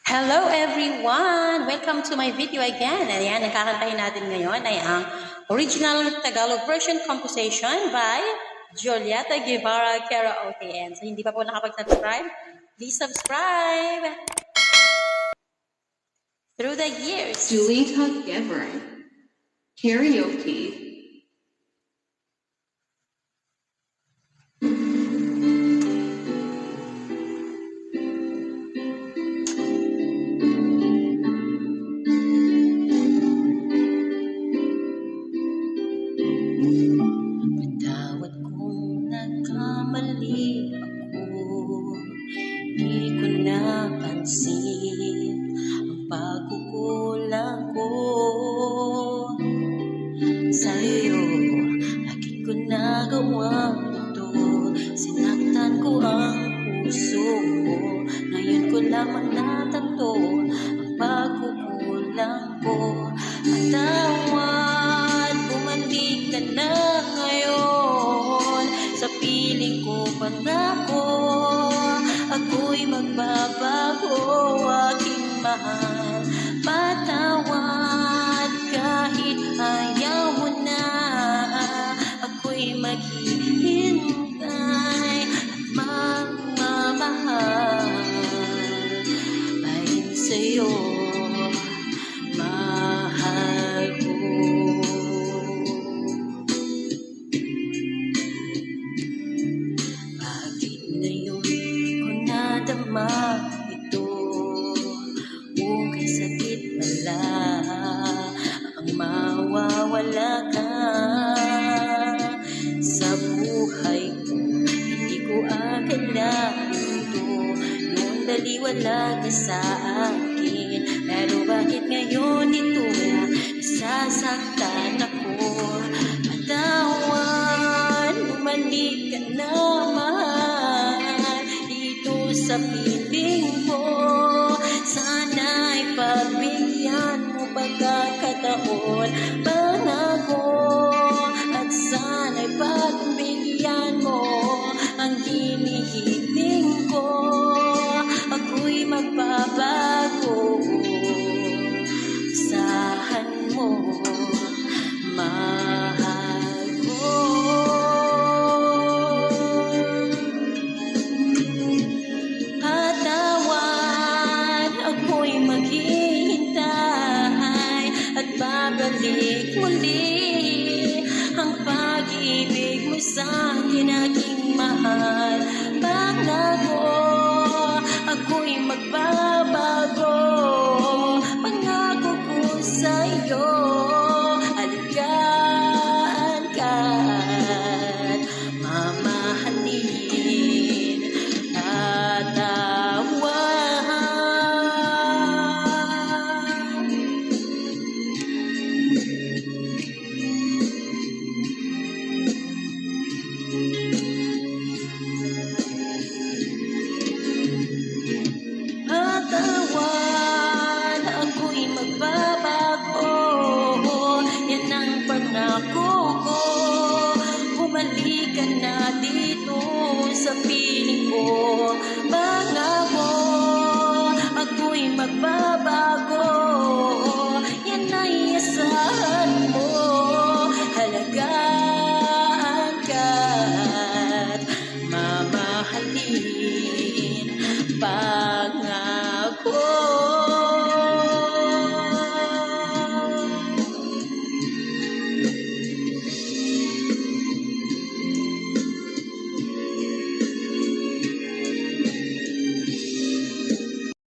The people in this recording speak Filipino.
Hello everyone! Welcome to my video again. Ayan, ang kakantahin natin ngayon ay ang original Tagalog version composition by Julieta Guevara Karaoke. And so hindi pa po nakapag-subscribe, please subscribe! Through the years. Julieta Guevara Karaoke. Patawad kung nagkamali ako, di ko napansin ang pagkukulang ko sa'yo. Lagi ko nagawa ito, sinaktan ko ang puso mo. Ngayon ko lamang natanto ang pagkukulang ko. Patawad, bumalik ka na ngayon. Sa piling ko pangako, ako'y magbabago, aking mahal. Patawad kahit ayaw mo na, ako'y maghihintay at magmamahal ayon sa'yo, mahal ko. Bakit ngayon ko nadama ito? Kay sakit pala ang mawawala ka sa buhay ko. Hindi ko akalain ito noong daliwala ka sa akin. Pero bakit ngayon ito na nasasaktan ako? Patawad, bumalik ka na mahal dito sa piling ko. Sana'y pagbigyan mo pagkakataon pangako, at sana'y pagbigyan mo ang hinihiling ko. Ako'y magbabago, asahan mo, mahal ko. Patawad, ako'y maghihintay at babalik muli ang pag-ibig mo sa akin, aking mahal. Pangako, ako'y magbabago, pangako ko sa'yo. Aligaan ka at mamahalin. Patawad, patawad, ako'y magbabago, yan ang pangako ko. Bumalik ka na dito sa piling ko. Pangako, ako'y magbabago, yan ay asahan mo. Halagaan ka at mamahalin. Pangako.